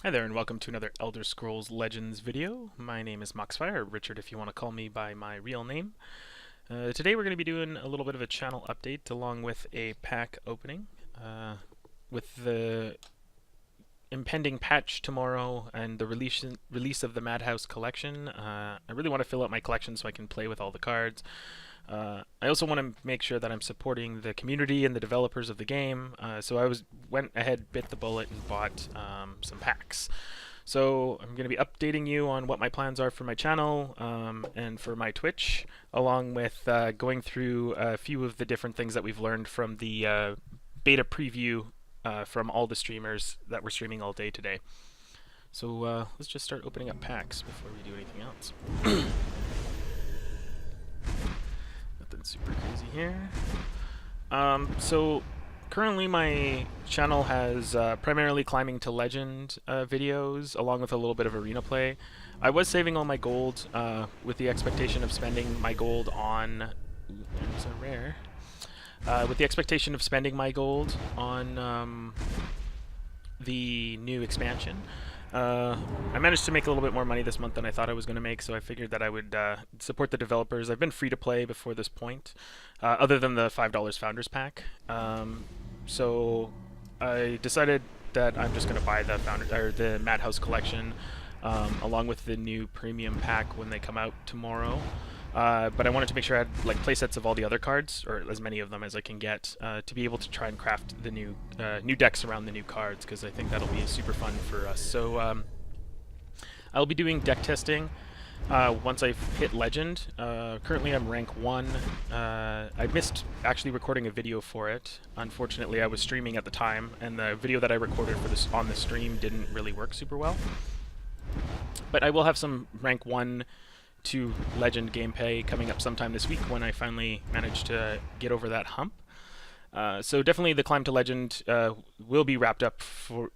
Hi there, and welcome to another Elder Scrolls Legends video. My name is Moxfire, or Richard if you want to call me by my real name. Today we're going to be doing a little bit of a channel update along with a pack opening. With the impending patch tomorrow and the release of the Madhouse collection, I really want to fill out my collection so I can play with all the cards. I also want to make sure that I'm supporting the community and the developers of the game, so I went ahead, bit the bullet, and bought some packs. So I'm going to be updating you on what my plans are for my channel and for my Twitch, along with going through a few of the different things that we've learned from the beta preview from all the streamers that were streaming all day today. So let's just start opening up packs before we do anything else. Nothing super crazy here. So currently my channel has primarily climbing to legend videos along with a little bit of arena play. I was saving all my gold with the expectation of spending my gold on there's a rare. With the expectation of spending my gold on the new expansion. I managed to make a little bit more money this month than I thought I was going to make, so I figured that I would support the developers. I've been free to play before this point, other than the $5 Founders Pack. So I decided that I'm just going to buy the Madhouse collection, along with the new premium pack when they come out tomorrow. But I wanted to make sure I had like playsets of all the other cards, or as many of them as I can get, to be able to try and craft the new decks around the new cards, because I think that'll be super fun for us. So I'll be doing deck testing once I've hit Legend. Currently I'm rank 1. I missed actually recording a video for it. Unfortunately, I was streaming at the time, and the video that I recorded for this on the stream didn't really work super well. But I will have some rank 1 to Legend gameplay coming up sometime this week when I finally manage to get over that hump. So definitely the climb to Legend will be wrapped up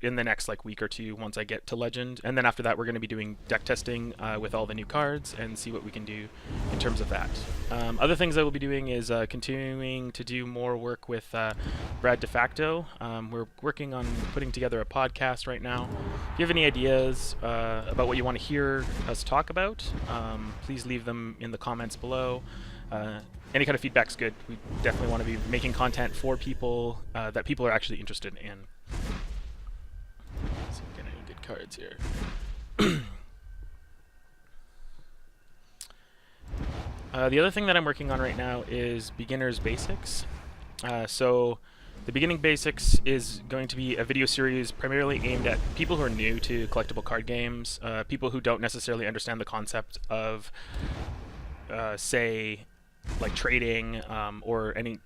in the next week or two once I get to Legend, and then after that we're going to be doing deck testing with all the new cards and see what we can do in terms of that. Other things I will be doing is continuing to do more work with Brad DeFacto. We're working on putting together a podcast right now. If you have any ideas about what you want to hear us talk about, please leave them in the comments below. Any kind of feedback's good. We definitely want to be making content for people that people are actually interested in. Let's see if we get any good cards here. The other thing that I'm working on right now is Beginner's Basics. So the Beginning Basics is going to be a video series primarily aimed at people who are new to collectible card games, people who don't necessarily understand the concept of, say, like trading or any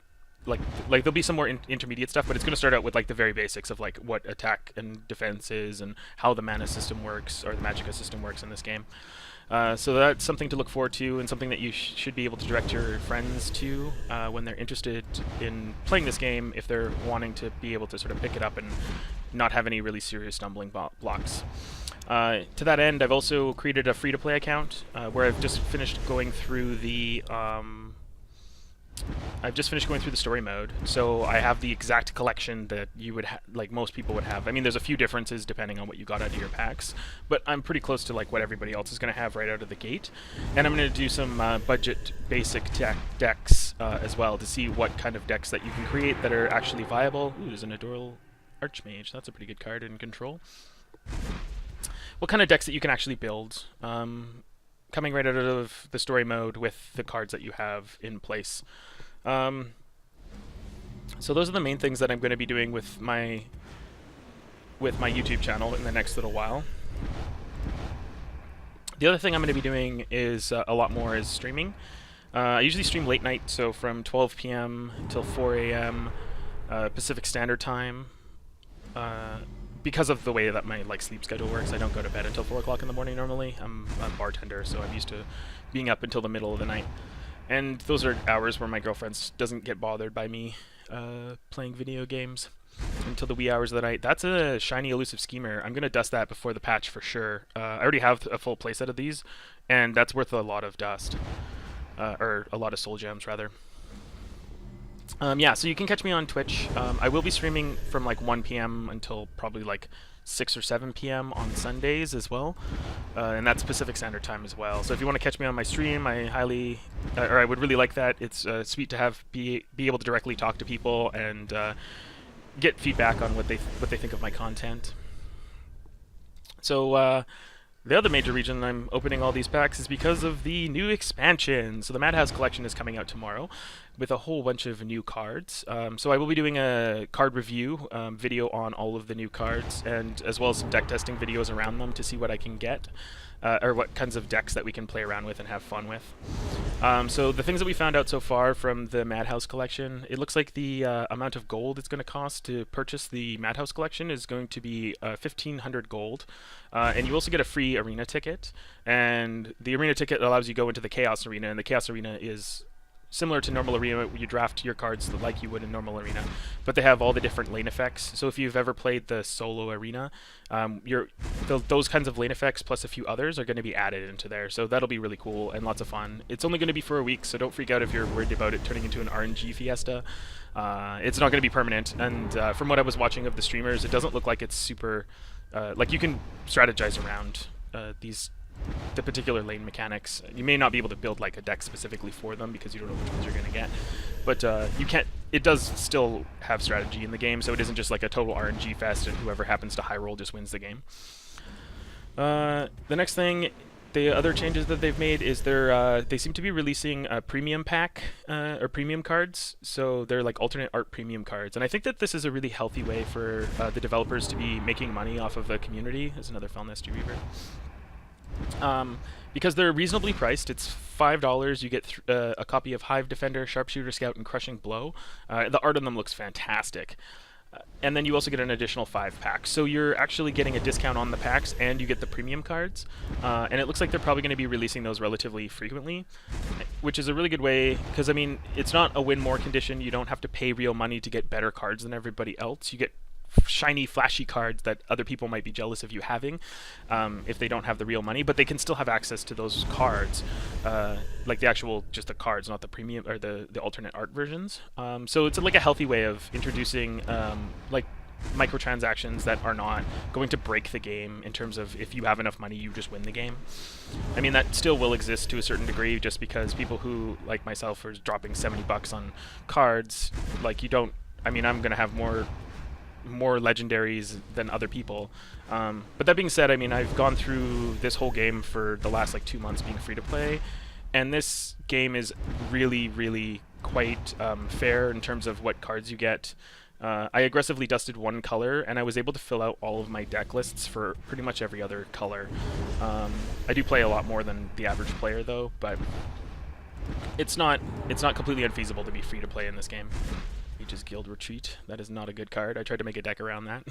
like there'll be some more intermediate stuff, but it's going to start out with the very basics of what attack and defense is and how the mana system works, or the magicka system works in this game. So that's something to look forward to, and something that you should be able to direct your friends to when they're interested in playing this game, if they're wanting to be able to sort of pick it up and not have any really serious stumbling blocks. To that end, I've also created a free-to-play account where I've just finished going through the story mode. So I have the exact collection that you would most people would have. I mean, there's a few differences depending on what you got out of your packs, but I'm pretty close to what everybody else is going to have right out of the gate. And I'm going to do some budget basic decks as well, to see what kind of decks that you can create that are actually viable. Ooh, there's an Adoral Archmage. That's a pretty good card in Control. What kind of decks that you can actually build, coming right out of the story mode with the cards that you have in place. So those are the main things that I'm going to be doing with my YouTube channel in the next little while. The other thing I'm going to be doing is a lot more is streaming. I usually stream late night, so from 12 p.m. until 4 a.m. Pacific Standard Time. Because of the way that my sleep schedule works, I don't go to bed until 4 o'clock in the morning normally. I'm a bartender, so I'm used to being up until the middle of the night. And those are hours where my girlfriend doesn't get bothered by me playing video games until the wee hours of the night. That's a shiny elusive schemer. I'm going to dust that before the patch for sure. I already have a full playset of these, and that's worth a lot of dust. Or a lot of soul gems, rather. Yeah, so you can catch me on Twitch. I will be streaming from 1 p.m. until probably 6 or 7 p.m. on Sundays as well, and that's Pacific Standard Time as well. So if you want to catch me on my stream, I would really like that. It's sweet to be able to directly talk to people and get feedback on what they think of my content. So the other major reason I'm opening all these packs is because of the new expansion. So the Madhouse collection is coming out tomorrow with a whole bunch of new cards. So I will be doing a card review video on all of the new cards, and as well as some deck testing videos around them to see what I can get, or what kinds of decks that we can play around with and have fun with. So the things that we found out so far from the Madhouse collection, it looks like the amount of gold it's going to cost to purchase the Madhouse collection is going to be 1,500 gold. And you also get a free arena ticket, and the arena ticket allows you to go into the Chaos Arena, and the Chaos Arena is similar to normal arena. You draft your cards like you would in normal arena, but they have all the different lane effects. So if you've ever played the solo arena, those kinds of lane effects plus a few others are going to be added into there. So that'll be really cool and lots of fun. It's only going to be for a week, so don't freak out if you're worried about it turning into an RNG fiesta. It's not going to be permanent, and from what I was watching of the streamers, it doesn't look like it's super like you can strategize around the particular lane mechanics. You may not be able to build like a deck specifically for them because you don't know which ones you're going to get, but you can. It does still have strategy in the game, so it isn't just like a total RNG fest and whoever happens to high roll just wins the game. The next thing, the other changes that they've made is they seem to be releasing a premium pack or premium cards. So they're like alternate art premium cards, and I think that this is a really healthy way for the developers to be making money off of the community. There's another Felnesty Reaver. Because they're reasonably priced. It's $5. You get a copy of Hive Defender, Sharpshooter Scout, and Crushing Blow. The art on them looks fantastic. And then you also get an additional 5 packs. So you're actually getting a discount on the packs, and you get the premium cards. And it looks like they're probably going to be releasing those relatively frequently, which is a really good way, because, I mean, it's not a win more condition. You don't have to pay real money to get better cards than everybody else. You get shiny, flashy cards that other people might be jealous of you having if they don't have the real money, but they can still have access to those cards, like just the cards, not the premium or the alternate art versions. So it's like a healthy way of introducing like microtransactions that are not going to break the game in terms of if you have enough money, you just win the game. I mean, that still will exist to a certain degree, just because people who, like myself, are dropping $70 on cards, like you don't. I mean, I'm gonna have more legendaries than other people, but that being said, I mean, I've gone through this whole game for the last like 2 months being free to play, and this game is really quite fair in terms of what cards you get. I aggressively dusted one color, and I was able to fill out all of my deck lists for pretty much every other color. I do play a lot more than the average player though, but it's not completely unfeasible to be free to play in this game. Aegis Guild Retreat. That is not a good card. I tried to make a deck around that.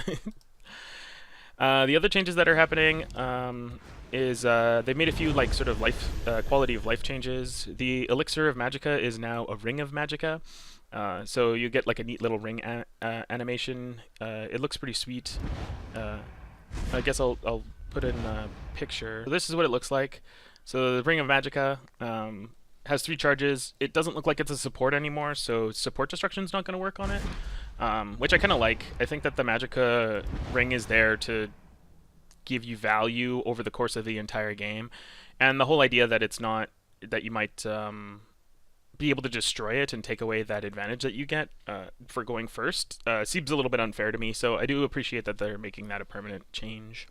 The other changes that are happening is they've made a few like sort of life quality of life changes. The Elixir of Magicka is now a Ring of Magicka. So you get like a neat little ring animation. It looks pretty sweet. I guess I'll put in a picture. So this is what it looks like. So the Ring of Magicka has 3 charges. It doesn't look like it's a support anymore, so support destruction's not going to work on it, which I kind of like. I think that the Magicka ring is there to give you value over the course of the entire game, and the whole idea that it's not that you might be able to destroy it and take away that advantage that you get for going first seems a little bit unfair to me, so I do appreciate that they're making that a permanent change.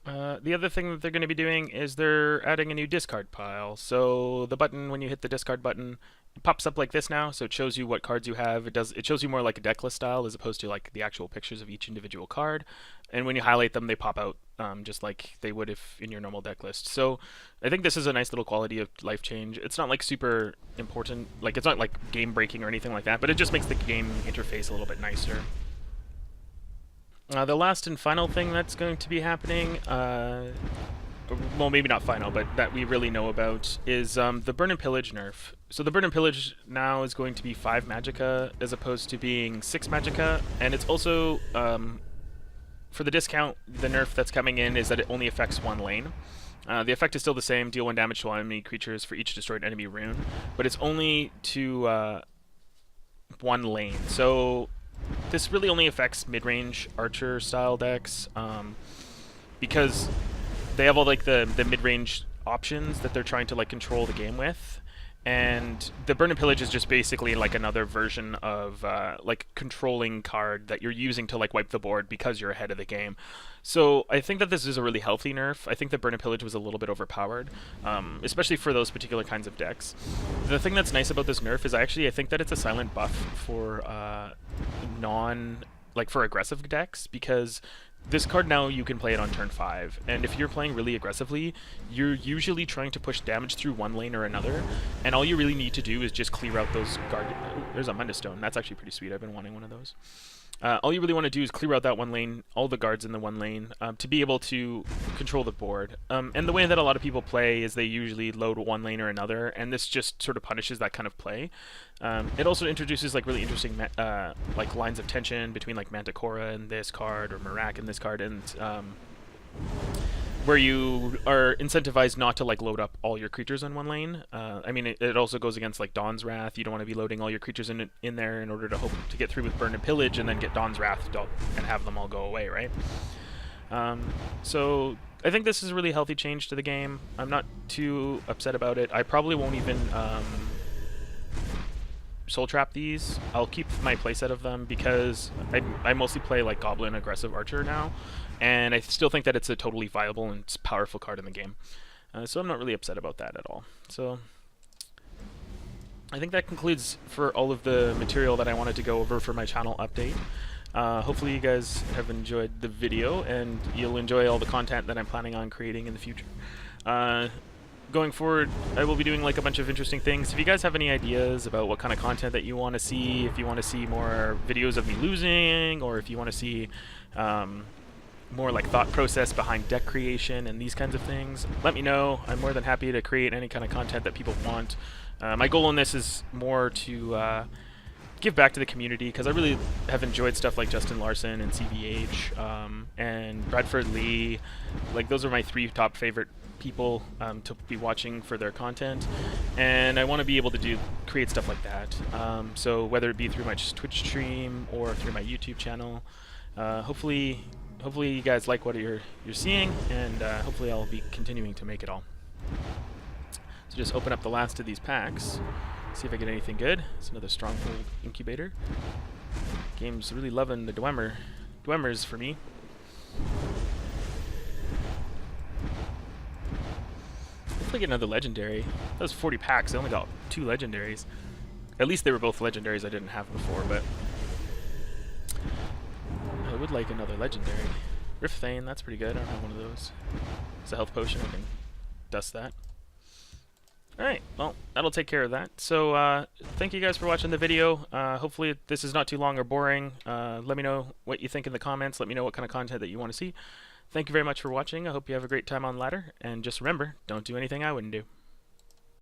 The other thing that they're going to be doing is they're adding a new discard pile. So the button, when you hit the discard button, it pops up like this now, so it shows you what cards you have. It shows you more like a deck list style as opposed to like the actual pictures of each individual card. And when you highlight them, they pop out just like they would if in your normal deck list. So I think this is a nice little quality of life change. It's not like super important, like it's not like game breaking or anything like that, but it just makes the game interface a little bit nicer. The last and final thing that's going to be happening, well, maybe not final, but that we really know about, is the Burn and Pillage nerf. So the Burn and Pillage now is going to be 5 Magicka as opposed to being 6 Magicka, and it's also, for the discount, the nerf that's coming in is that it only affects 1 lane. The effect is still the same, deal 1 damage to all enemy creatures for each destroyed enemy rune, but it's only to 1 lane. So this really only affects mid-range archer style decks, because they have all like the mid-range options that they're trying to like control the game with. And the Burn and Pillage is just basically like another version of like controlling card that you're using to like wipe the board because you're ahead of the game. So I think that this is a really healthy nerf. I think that Burn and Pillage was a little bit overpowered, especially for those particular kinds of decks. The thing that's nice about this nerf is I think that it's a silent buff for for aggressive decks, because this card now you can play it on turn 5, and if you're playing really aggressively, you're usually trying to push damage through one lane or another, and all you really need to do is just clear out those guard. Oh, there's a Menda Stone. That's actually pretty sweet. I've been wanting one of those. All you really want to do is clear out that one lane, all the guards in the one lane, to be able to control the board. And the way that a lot of people play is they usually load one lane or another, and this just sort of punishes that kind of play. It also introduces like really interesting like lines of tension between like Manticora in this card or Marak in this card, and where you are incentivized not to like load up all your creatures in one lane. I mean, it also goes against like Dawn's Wrath. You don't want to be loading all your creatures in there in order to hope to get through with Burn and Pillage and then get Dawn's Wrath and have them all go away, right? So I think this is a really healthy change to the game. I'm not too upset about it. I probably won't even soul trap these. I'll keep my playset of them because I mostly play like Goblin Aggressive Archer now, and I still think that it's a totally viable and powerful card in the game. So I'm not really upset about that at all. So I think that concludes for all of the material that I wanted to go over for my channel update. Hopefully you guys have enjoyed the video, and you'll enjoy all the content that I'm planning on creating in the future. Going forward, I will be doing like a bunch of interesting things. If you guys have any ideas about what kind of content that you want to see, if you want to see more videos of me losing, or if you want to see more like thought process behind deck creation and these kinds of things, let me know. I'm more than happy to create any kind of content that people want. My goal in this is more to give back to the community, because I really have enjoyed stuff like Justin Larson and CVH and Bradford Lee. Like, those are my 3 top favorite people to be watching for their content, and I want to be able to create stuff like that. So whether it be through my Twitch stream or through my YouTube channel, hopefully you guys like what you're seeing, and hopefully I'll be continuing to make it all. So just open up the last of these packs, see if I get anything good. It's another Stronghold Incubator. Game's really loving the Dwemmers for me. Hopefully get another legendary. That was 40 packs. I only got 2 legendaries. At least they were both legendaries I didn't have before, but I would like another legendary. Rift Thane, that's pretty good. I don't have one of those. It's a health potion. I can dust that. Alright, well, that'll take care of that. So, thank you guys for watching the video. Hopefully this is not too long or boring. Let me know what you think in the comments. Let me know what kind of content that you want to see. Thank you very much for watching. I hope you have a great time on ladder. And just remember, don't do anything I wouldn't do.